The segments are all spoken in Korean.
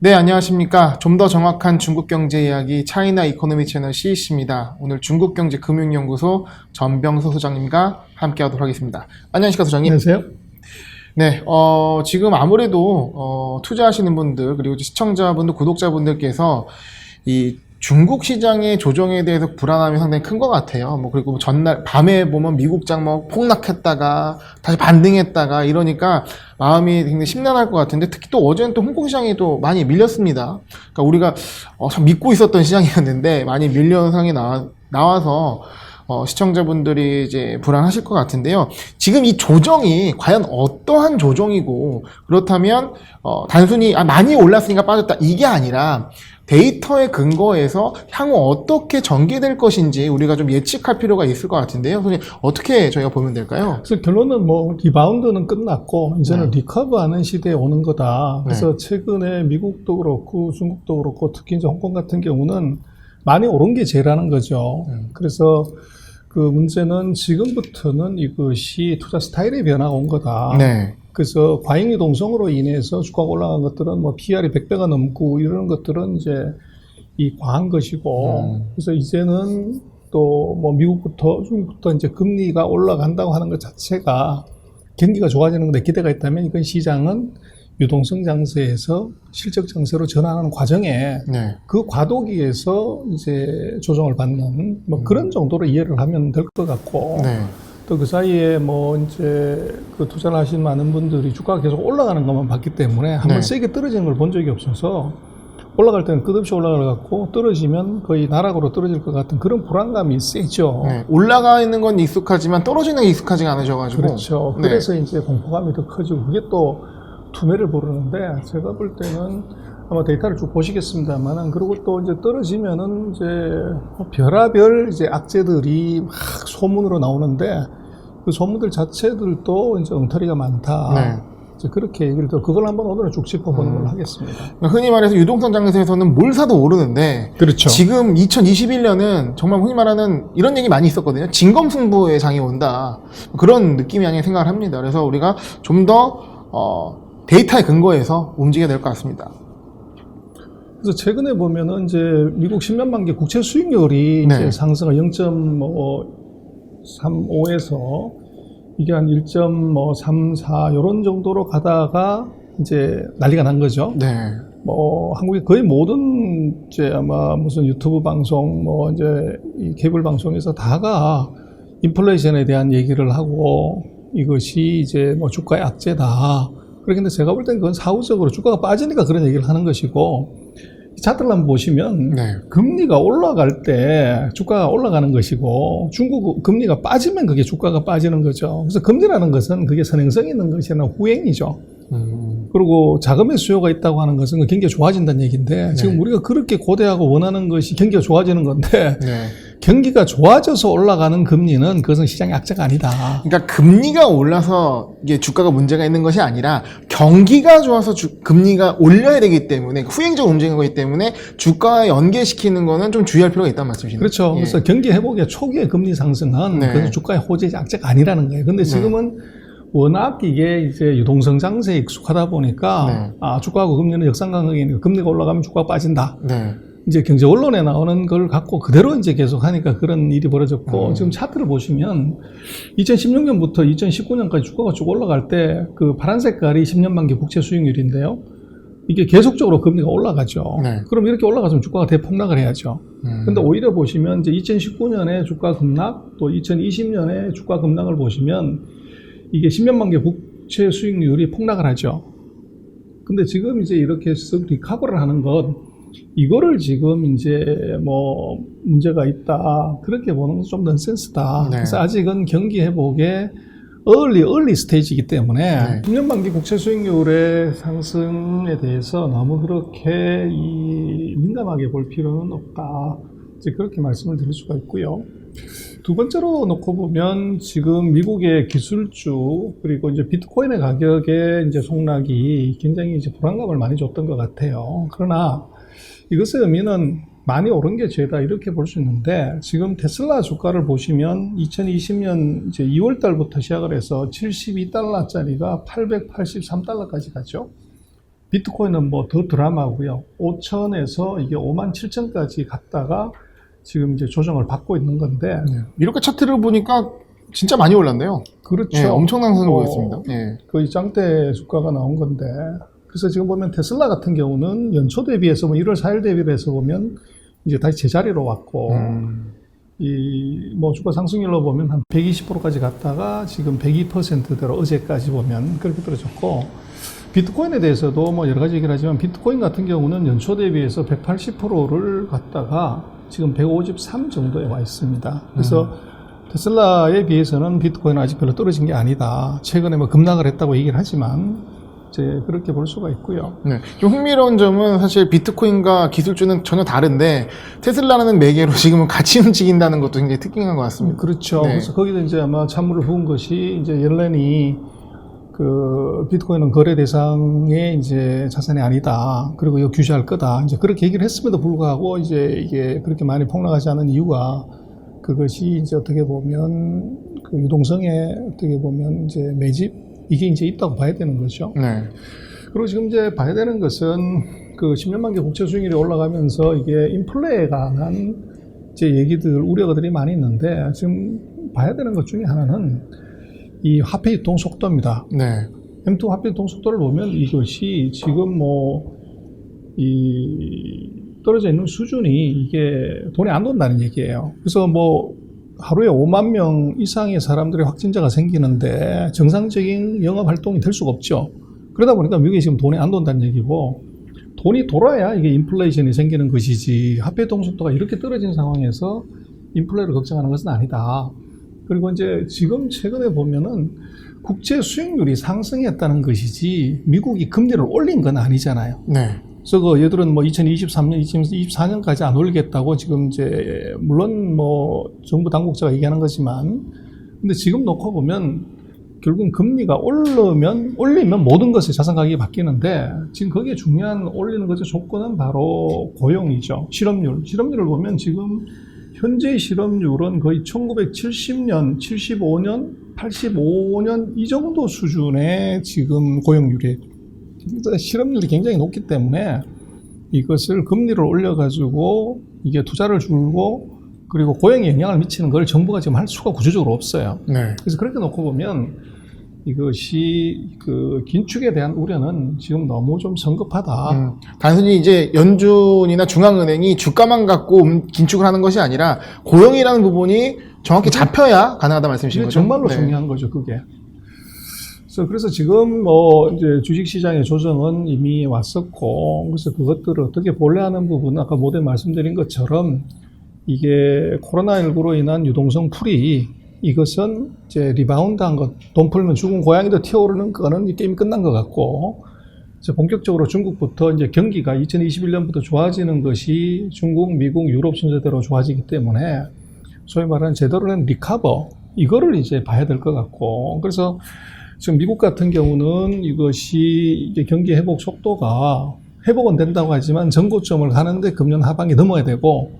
네, 안녕하십니까. 좀 더 정확한 중국 경제 이야기 차이나 이코노미 채널 CEC입니다. 오늘 중국경제금융연구소 전병서 소장님과 함께 하도록 하겠습니다. 안녕하십니까, 소장님. 안녕하세요. 네, 지금 아무래도, 투자하시는 분들, 그리고 시청자분들, 구독자분들께서 이 중국 시장의 조정에 대해서 불안함이 상당히 큰 것 같아요. 그리고 전날, 밤에 보면 미국장 폭락했다가, 다시 반등했다가, 이러니까 마음이 굉장히 심란할 것 같은데, 특히 또 어제는 또 홍콩 시장이 또 많이 밀렸습니다. 그러니까 우리가 참 믿고 있었던 시장이었는데, 많이 밀려는 상황이 나와서, 시청자분들이 이제 불안하실 것 같은데요. 지금 이 조정이 과연 어떠한 조정이고, 그렇다면, 단순히, 많이 올랐으니까 빠졌다. 이게 아니라, 데이터에 근거해서 향후 어떻게 전개될 것인지 우리가 좀 예측할 필요가 있을 것 같은데요. 선생님, 어떻게 저희가 보면 될까요? 그래서 결론은 리바운드는 끝났고, 이제는 리커버하는 시대에 오는 거다. 그래서 최근에 미국도 그렇고, 중국도 그렇고, 특히 이제 홍콩 같은 경우는 많이 오른 게 제라는 거죠. 그래서 그 문제는 지금부터는 이것이 투자 스타일의 변화가 온 거다. 네. 그래서 과잉유동성으로 인해서 주가가 올라간 것들은 PR이 100배가 넘고 이런 것들은 이제 과한 것이고, 그래서 이제는 또 미국부터 중국부터 이제 금리가 올라간다고 하는 것 자체가 경기가 좋아지는 데 기대가 있다면 이건 시장은 유동성 장세에서 실적 장세로 전환하는 과정에 그 과도기에서 이제 조정을 받는 그런 정도로 이해를 하면 될 것 같고, 또 그 사이에 이제 그 투자를 하신 많은 분들이 주가가 계속 올라가는 것만 봤기 때문에 한번 세게 떨어지는 걸 본 적이 없어서 올라갈 때는 끝없이 올라가고 떨어지면 거의 나락으로 떨어질 것 같은 그런 불안감이 세죠. 올라가 있는 건 익숙하지만 떨어지는 게 익숙하지가 않으셔가지고. 그렇죠. 그래서 이제 공포감이 더 커지고 그게 또 투매를 부르는데, 제가 볼 때는 아마 데이터를 쭉 보시겠습니다만은, 그리고 또 이제 떨어지면은 이제 별하별 이제 악재들이 막 소문으로 나오는데, 그 소문들 자체들도 이제 엉터리가 많다. 이제 그렇게 얘기를 또 그걸 한번 오늘은 쭉 짚어보는 걸로 하겠습니다. 흔히 말해서 유동성 장세에서는 뭘 사도 오르는데, 그렇죠. 지금 2021년은 정말 흔히 말하는 이런 얘기 많이 있었거든요. 진검승부의 장이 온다. 그런 느낌이 아니라 생각을 합니다. 그래서 우리가 좀 더 데이터에 근거해서 움직여야 될 것 같습니다. 그래서 최근에 보면은 이제 미국 10년 만기 국채 수익률이 이제 상승을 0.35에서 이게 한 1.34 이런 정도로 가다가 이제 난리가 난 거죠. 한국의 거의 모든 이제 아마 무슨 유튜브 방송 이제 이 케이블 방송에서 다가 인플레이션에 대한 얘기를 하고 이것이 이제 주가의 악재다. 그런데 제가 볼 땐 그건 사후적으로 주가가 빠지니까 그런 얘기를 하는 것이고, 차트를 한번 보시면 금리가 올라갈 때 주가가 올라가는 것이고, 중국 금리가 빠지면 그게 주가가 빠지는 거죠. 그래서 금리라는 것은 그게 선행성이 있는 것이 아니라 후행이죠. 그리고 자금의 수요가 있다고 하는 것은 경기가 좋아진다는 얘기인데, 지금 우리가 그렇게 고대하고 원하는 것이 경기가 좋아지는 건데, 경기가 좋아져서 올라가는 금리는 그것은 시장의 악재가 아니다. 그러니까 금리가 올라서 이게 주가가 문제가 있는 것이 아니라 경기가 좋아서 금리가 올려야 되기 때문에 후행적 움직이는 거기 때문에 주가와 연계시키는 거는 좀 주의할 필요가 있다는 말씀이시네요. 그렇죠. 그래서 경기 회복의 초기의 금리 상승은 그것은 주가의 호재지 악재가 아니라는 거예요. 근데 지금은 워낙 이게 이제 유동성 장세에 익숙하다 보니까 주가하고 금리는 역상관계니까 금리가 올라가면 주가가 빠진다. 이제 경제 언론에 나오는 걸 갖고 그대로 이제 계속 하니까 그런 일이 벌어졌고, 지금 차트를 보시면 2016년부터 2019년까지 주가가 쭉 올라갈 때 그 파란 색깔이 10년 만기 국채 수익률인데요. 이게 계속적으로 금리가 올라가죠. 그럼 이렇게 올라가면 주가가 대폭락을 해야죠. 근데 오히려 보시면 이제 2019년에 주가 급락, 또 2020년에 주가 급락을 보시면 이게 10년 만기 국채 수익률이 폭락을 하죠. 근데 지금 이제 이렇게 쓱 리커버를 하는 것, 이거를 지금 이제 문제가 있다, 그렇게 보는 건 좀 넌센스다. 그래서 아직은 경기 회복의 early 스테이지이기 때문에 10년 만기 국채 수익률의 상승에 대해서 너무 그렇게 민감하게 볼 필요는 없다. 이제 그렇게 말씀을 드릴 수가 있고요. 두 번째로 놓고 보면 지금 미국의 기술주, 그리고 이제 비트코인의 가격의 이제 폭락이 굉장히 이제 불안감을 많이 줬던 것 같아요. 그러나 이것의 의미는 많이 오른 게 죄다 이렇게 볼 수 있는데, 지금 테슬라 주가를 보시면 2020년 이제 2월 달부터 시작을 해서 $72짜리가 $883까지 갔죠. 비트코인은 뭐 더 드라마고요. 5천에서 이게 57,000까지 갔다가 지금 이제 조정을 받고 있는 건데. 이렇게 차트를 보니까 진짜 많이 올랐네요. 그렇죠. 예, 엄청난 상승을 보였습니다. 예. 거의 짱대 주가가 나온 건데. 그래서 지금 보면 테슬라 같은 경우는 연초 대비해서 뭐 1월 4일 대비해서 보면 이제 다시 제자리로 왔고, 이 뭐 주가 상승률로 보면 한 120%까지 갔다가 지금 102%대로 어제까지 보면 그렇게 떨어졌고, 비트코인에 대해서도 뭐 여러 가지 얘기를 하지만 비트코인 같은 경우는 연초 대비해서 180%를 갔다가 지금 153 정도에 와 있습니다. 그래서 테슬라에 비해서는 비트코인은 아직 별로 떨어진 게 아니다. 최근에 뭐 급락을 했다고 얘기를 하지만 이제 그렇게 볼 수가 있고요. 네. 좀 흥미로운 점은 사실 비트코인과 기술주는 전혀 다른데 테슬라라는 매개로 지금은 같이 움직인다는 것도 굉장히 특징인 것 같습니다. 그렇죠. 네. 그래서 거기도 이제 아마 찬물을 부은 것이 이제 옐렌이 그 비트코인은 거래 대상의 이제 자산이 아니다. 그리고 이거 규제할 거다. 이제 그렇게 얘기를 했음에도 불구하고 이제 이게 그렇게 많이 폭락하지 않은 이유가 그것이 이제 어떻게 보면 그 유동성에 어떻게 보면 이제 매집 이게 이제 있다고 봐야 되는 거죠. 네. 그리고 지금 이제 봐야 되는 것은 그 10년 만기 국채 수익률이 올라가면서 이게 인플레에 관한 이제 얘기들 우려들이 많이 있는데 지금 봐야 되는 것 중에 하나는 이 화폐 유통 속도입니다. 네. M2 화폐 유통 속도를 보면 이것이 지금 뭐 이 떨어져 있는 수준이 이게 돈이 안 돈다는 얘기예요. 그래서 뭐 하루에 5만 명 이상의 사람들의 확진자가 생기는데 정상적인 영업 활동이 될 수가 없죠. 그러다 보니까 미국이 지금 돈이 안 돈다는 얘기고, 돈이 돌아야 이게 인플레이션이 생기는 것이지 화폐 유통 속도가 이렇게 떨어진 상황에서 인플레를 걱정하는 것은 아니다. 그리고 이제 지금 최근에 보면은 국채 수익률이 상승했다는 것이지 미국이 금리를 올린 건 아니잖아요. 네. 그래서 그 얘들은 뭐 2023년, 2024년까지 안 올리겠다고 지금 이제 물론 뭐 정부 당국자가 얘기하는 거지만, 근데 지금 놓고 보면 결국은 금리가 올리면 모든 것이 자산 가격이 바뀌는데 지금 거기에 중요한 올리는 것의 조건은 바로 고용이죠. 실업률을 보면 지금 현재 실업률은 거의 1970년, 75년, 85년 이 정도 수준의 지금 고용률이에요. 실업률이 굉장히 높기 때문에 이것을 금리를 올려가지고 이게 투자를 줄고 그리고 고용에 영향을 미치는 걸 정부가 지금 할 수가 구조적으로 없어요. 네. 그래서 그렇게 놓고 보면 이것이 그 긴축에 대한 우려는 지금 너무 좀 성급하다. 단순히 이제 연준이나 중앙은행이 주가만 갖고 긴축을 하는 것이 아니라 고용이라는 부분이 정확히 잡혀야 가능하다 말씀이신 거죠? 정말로 네. 중요한 거죠, 그게. 그래서 지금 뭐 이제 주식시장의 조정은 이미 왔었고, 그래서 그것들을 어떻게 보려는 부분은 아까 모두 말씀드린 것처럼 이게 코로나19로 인한 유동성 풀이 이것은 이제 리바운드한 것, 돈 풀면 죽은 고양이도 튀어오르는 거는 게임이 끝난 것 같고, 이제 본격적으로 중국부터 이제 경기가 2021년부터 좋아지는 것이 중국, 미국, 유럽 순서대로 좋아지기 때문에 소위 말하는 제대로 된 리커버, 이거를 이제 봐야 될 것 같고, 그래서 지금 미국 같은 경우는 이것이 이게 경기 회복 속도가 회복은 된다고 하지만 전고점을 가는데 금년 하반기 넘어야 되고,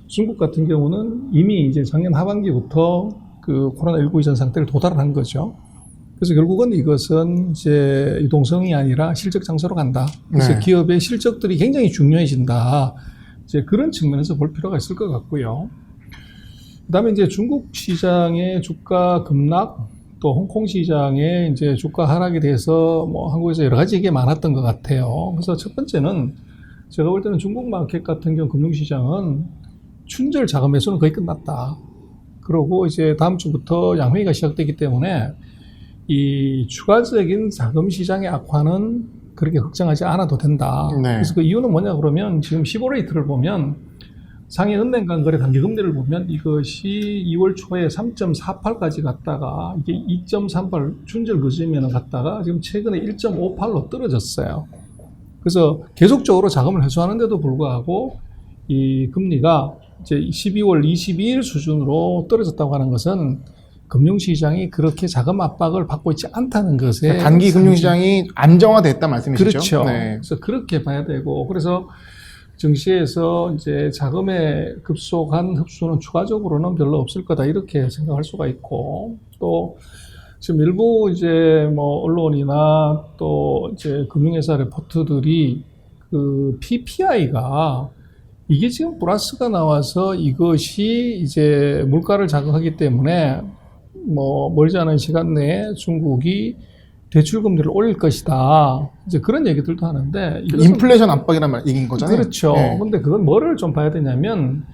중국 같은 경우는 이미 이제 작년 하반기부터 그 코로나19 이전 상태를 도달한 거죠. 그래서 결국은 이것은 이제 유동성이 아니라 실적 장소로 간다. 그래서 네. 기업의 실적들이 굉장히 중요해진다. 이제 그런 측면에서 볼 필요가 있을 것 같고요. 그다음에 이제 중국 시장의 주가 급락, 또 홍콩 시장의 이제 주가 하락에 대해서 뭐 한국에서 여러 가지 얘기가 많았던 것 같아요. 그래서 첫 번째는 제가 볼 때는 중국 마켓 같은 경우 금융시장은 춘절 자금 매수는 거의 끝났다. 그러고 이제 다음 주부터 양회의가 시작되기 때문에 이 추가적인 자금 시장의 악화는 그렇게 걱정하지 않아도 된다. 네. 그래서 그 이유는 뭐냐 그러면 지금 15레이트를 보면 상해 은행 간 거래 단기 금리를 보면 이것이 2월 초에 3.48까지 갔다가 이게 2.38 춘절 그쯤에는 갔다가 지금 최근에 1.58로 떨어졌어요. 그래서 계속적으로 자금을 회수하는데도 불구하고 이 금리가 이제 12월 22일 수준으로 떨어졌다고 하는 것은 금융시장이 그렇게 자금 압박을 받고 있지 않다는 것에 단기 금융시장이 안정화됐다 말씀이시죠? 그렇죠. 네. 그래서 그렇게 봐야 되고, 그래서 증시에서 이제 자금의 급속한 흡수는 추가적으로는 별로 없을 거다 이렇게 생각할 수가 있고, 또 지금 일부 이제 뭐 언론이나 또 이제 금융회사 레포트들이 그 PPI가 이게 지금 플러스가 나와서 이것이 이제 물가를 자극하기 때문에 뭐 멀지 않은 시간 내에 중국이 대출 금리를 올릴 것이다. 이제 그런 얘기들도 하는데 인플레이션 압박이란 얘기인 거잖아요. 그렇죠. 네. 근데 그건 뭐를 좀 봐야 되냐면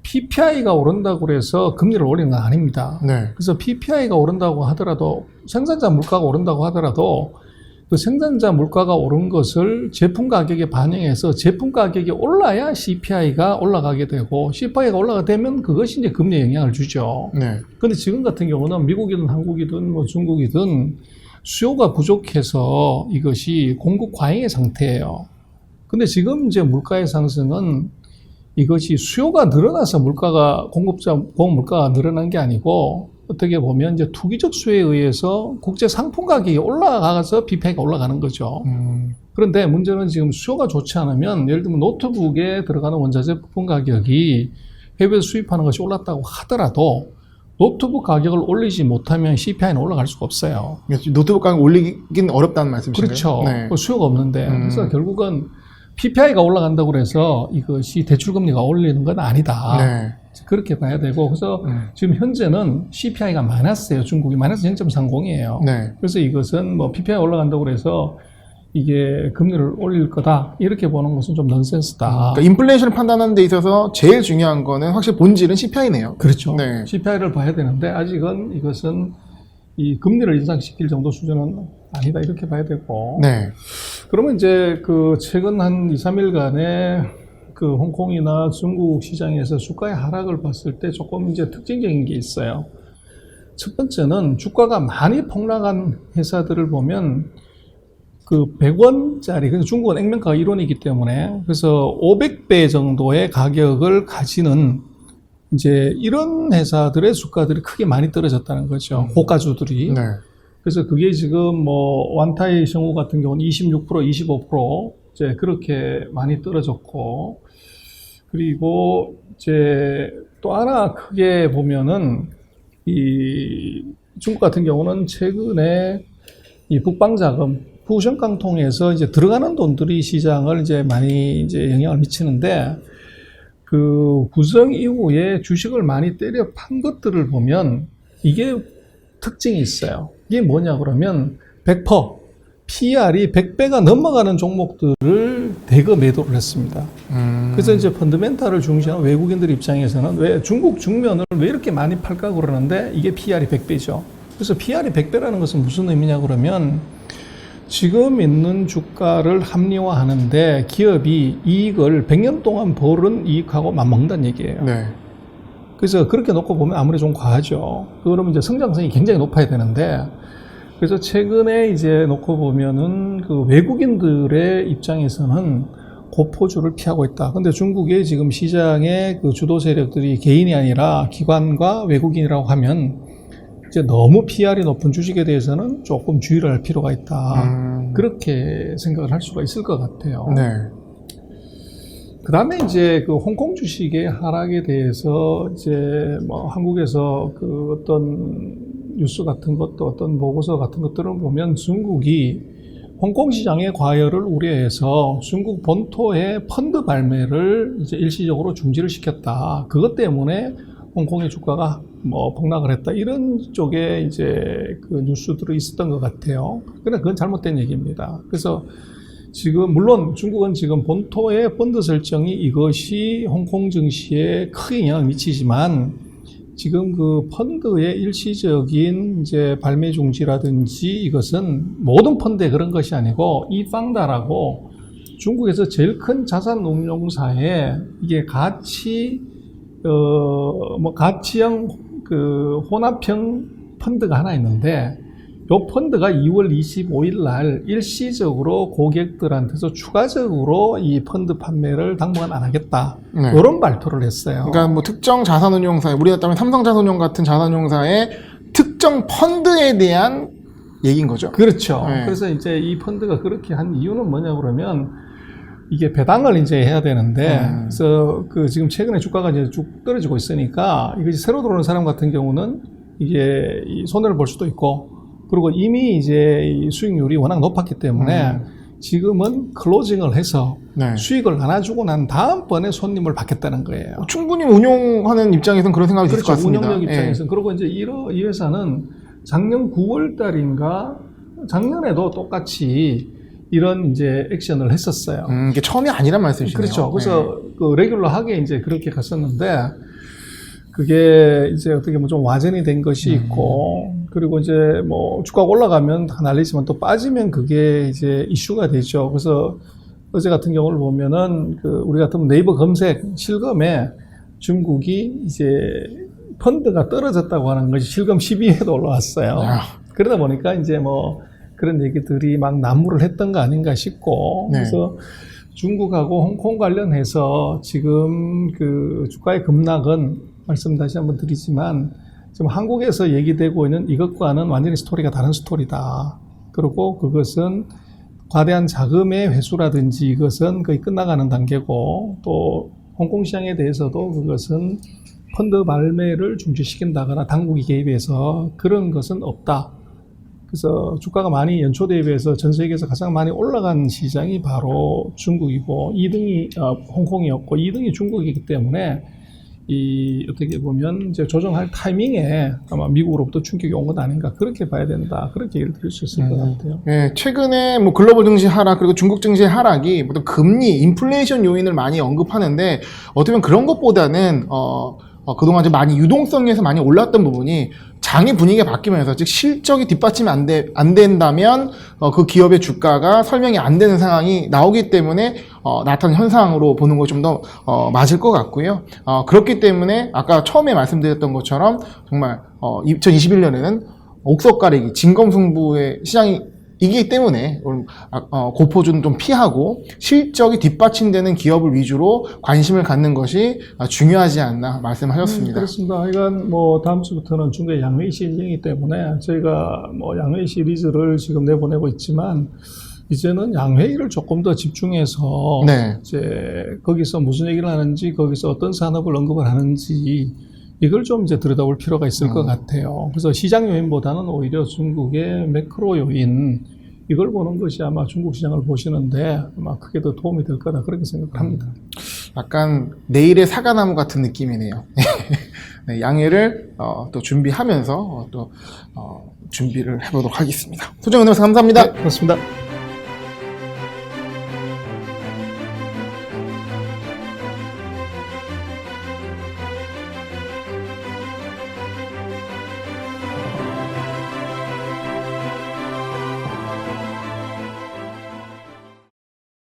PPI가 오른다고 해서 금리를 올리는 건 아닙니다. 네. 그래서 PPI가 오른다고 하더라도 생산자 물가가 오른다고 하더라도 그 생산자 물가가 오른 것을 제품 가격에 반영해서 제품 가격이 올라야 CPI가 올라가게 되고 CPI가 올라가게 되면 그것이 이제 금리에 영향을 주죠. 네. 근데 지금 같은 경우는 미국이든 한국이든 뭐 중국이든 수요가 부족해서 이것이 공급 과잉의 상태예요. 근데 지금 이제 물가의 상승은 이것이 수요가 늘어나서 공급 물가가 늘어난 게 아니고 어떻게 보면 이제 투기적 수요에 의해서 국제 상품 가격이 올라가서 PPI가 올라가는 거죠. 그런데 문제는 지금 수요가 좋지 않으면 예를 들면 노트북에 들어가는 원자재 부품 가격이 해외에서 수입하는 것이 올랐다고 하더라도 노트북 가격을 올리지 못하면 CPI는 올라갈 수가 없어요. 노트북 가격 올리긴 어렵다는 말씀이신가요? 그렇죠. 네. 수요가 없는데. 그래서 결국은 PPI가 올라간다고 해서 이것이 대출금리가 올리는 건 아니다. 네. 그렇게 봐야 되고. 그래서 지금 현재는 CPI가 마이너스예요. 중국이 마이너스 0.30이에요. 네. 그래서 이것은 뭐 PPI가 올라간다고 해서 이게 금리를 올릴 거다. 이렇게 보는 것은 좀 넌센스다. 그러니까 인플레이션을 판단하는 데 있어서 제일 중요한 거는 확실히 본질은 CPI네요. 그렇죠. 네. CPI를 봐야 되는데 아직은 이것은 이 금리를 인상시킬 정도 수준은 아니다. 이렇게 봐야 되고. 네. 그러면 이제 그 최근 한 2, 3일간의 그 홍콩이나 중국 시장에서 주가의 하락을 봤을 때 조금 이제 특징적인 게 있어요. 첫 번째는 주가가 많이 폭락한 회사들을 보면 그 100원짜리, 그래서 중국은 액면가가 1원이기 때문에 그래서 500배 정도의 가격을 가지는 이제 이런 회사들의 주가들이 크게 많이 떨어졌다는 거죠. 고가주들이. 네. 그래서 그게 지금 뭐 완타이 셩우 같은 경우는 26%, 25% 이제 그렇게 많이 떨어졌고, 그리고 이제 또 하나 크게 보면은 이 중국 같은 경우는 최근에 이 북방자금, 후션강 통해서 이제 들어가는 돈들이 시장을 이제 많이 이제 영향을 미치는데, 그 구정 이후에 주식을 많이 때려 판 것들을 보면 이게 특징이 있어요. 이게 뭐냐 그러면 100%, PR이 100배가 넘어가는 종목들을 대거 매도를 했습니다. 그래서 이제 펀더멘탈을 중시하는 외국인들 입장에서는 왜 중국 중면을 왜 이렇게 많이 팔까 그러는데 이게 PR이 100배죠. 그래서 PR이 100배라는 것은 무슨 의미냐 그러면 지금 있는 주가를 합리화하는데 기업이 이익을 100년 동안 벌은 이익하고 맞먹는다는 얘기예요. 네. 그래서 그렇게 놓고 보면 아무리 좀 과하죠. 그러면 이제 성장성이 굉장히 높아야 되는데, 그래서 최근에 이제 놓고 보면은 그 외국인들의 입장에서는 고포주를 피하고 있다. 근데 중국의 지금 시장의 그 주도 세력들이 개인이 아니라 기관과 외국인이라고 하면 이제 너무 PR이 높은 주식에 대해서는 조금 주의를 할 필요가 있다. 그렇게 생각을 할 수가 있을 것 같아요. 네. 그 다음에 이제 그 홍콩 주식의 하락에 대해서 이제 뭐 한국에서 그 어떤 뉴스 같은 것도 어떤 보고서 같은 것들을 보면 중국이 홍콩 시장의 과열을 우려해서 중국 본토의 펀드 발매를 이제 일시적으로 중지를 시켰다. 그것 때문에 홍콩의 주가가 뭐 폭락을 했다. 이런 쪽에 이제 그 뉴스들이 있었던 것 같아요. 그러나 그건 잘못된 얘기입니다. 그래서 지금 물론 중국은 지금 본토의 펀드 설정이 이것이 홍콩 증시에 크게 영향을 미치지만 지금 그 펀드의 일시적인 이제 발매 중지라든지 이것은 모든 펀드에 그런 것이 아니고 이팡다라고 중국에서 제일 큰 자산 운용사에 이게 가치형 그 혼합형 펀드가 하나 있는데 이 펀드가 2월 25일 날 일시적으로 고객들한테서 추가적으로 이 펀드 판매를 당분간 안 하겠다. 네. 이런 발표를 했어요. 그러니까 뭐 특정 자산운용사, 우리가 따면 삼성자산운용 같은 자산운용사의 특정 펀드에 대한 얘기인 거죠. 그렇죠. 네. 그래서 이제 이 펀드가 그렇게 한 이유는 뭐냐 그러면 이게 배당을 이제 해야 되는데, 그래서 그 지금 최근에 주가가 이제 쭉 떨어지고 있으니까 이것이 새로 들어오는 사람 같은 경우는 이게 이 손해를 볼 수도 있고, 그리고 이미 이제 이 수익률이 워낙 높았기 때문에 지금은 클로징을 해서 네. 수익을 나눠주고 난 다음번에 손님을 받겠다는 거예요. 충분히 운용하는 입장에서는 그런 생각이 있을 것 그렇죠. 같습니다. 운영력 입장에서는. 예. 그리고 이제 이 회사는 작년 9월 달인가 작년에도 똑같이 이런 이제 액션을 했었어요. 이게 처음이 아니란 말씀이시네요. 그렇죠. 그래서 그 레귤러하게 이제 그렇게 갔었는데 그게 이제 어떻게 보면 좀 와전이 된 것이 있고 그리고 이제 뭐 주가가 올라가면 다 난리지만 또 빠지면 그게 이제 이슈가 되죠. 그래서 어제 같은 경우를 보면은 그 우리 같은 네이버 검색 실검에 중국이 이제 펀드가 떨어졌다고 하는 것이 실검 12위에도 올라왔어요. 그러다 보니까 이제 뭐 그런 얘기들이 막 난무를 했던 거 아닌가 싶고 네. 그래서 중국하고 홍콩 관련해서 지금 그 주가의 급락은 말씀 다시 한번 드리지만 지금 한국에서 얘기되고 있는 이것과는 완전히 스토리가 다른 스토리다. 그리고 그것은 과대한 자금의 회수라든지 이것은 거의 끝나가는 단계고 또 홍콩 시장에 대해서도 그것은 펀드 발매를 중지시킨다거나 당국이 개입해서 그런 것은 없다. 그래서 주가가 많이 연초 대비해서 전 세계에서 가장 많이 올라간 시장이 바로 중국이고 2등이 홍콩이었고 2등이 중국이기 때문에 이 어떻게 보면 이제 조정할 타이밍에 아마 미국으로부터 충격이 온 것 아닌가 그렇게 봐야 된다 그렇게 얘기를 드릴 수 있을 것 같아요. 예, 최근에 뭐 글로벌 증시 하락 그리고 중국 증시의 하락이 어떤 금리, 인플레이션 요인을 많이 언급하는데 어떻게 보면 그런 것보다는 그동안 좀 많이 유동성에서 많이 올랐던 부분이 장의 분위기가 바뀌면서 즉 실적이 뒷받침이 안 된다면 그 기업의 주가가 설명이 안 되는 상황이 나오기 때문에 나타난 현상으로 보는 것이 좀 더 맞을 것 같고요. 그렇기 때문에 아까 처음에 말씀드렸던 것처럼 정말 2021년에는 옥석가리기, 진검승부의 시장이 이기 때문에 고포주는 좀 피하고 실적이 뒷받침되는 기업을 위주로 관심을 갖는 것이 중요하지 않나 말씀하셨습니다. 그렇습니다. 이건 뭐 다음 주부터는 중국의 양회의 시즌이기 때문에 저희가 뭐 양회의 시리즈를 지금 내보내고 있지만 이제는 양회의를 조금 더 집중해서 네. 이제 거기서 무슨 얘기를 하는지 거기서 어떤 산업을 언급을 하는지 이걸 좀 이제 들여다볼 필요가 있을 것 같아요. 그래서 시장 요인보다는 오히려 중국의 매크로 요인 이걸 보는 것이 아마 중국 시장을 보시는데 아마 크게 더 도움이 될 거다 그렇게 생각을 합니다. 약간 내일의 사과나무 같은 느낌이네요. 네, 양해를 또 준비하면서 또 준비를 해보도록 하겠습니다. 소정은 감사합니다. 네, 그렇습니다.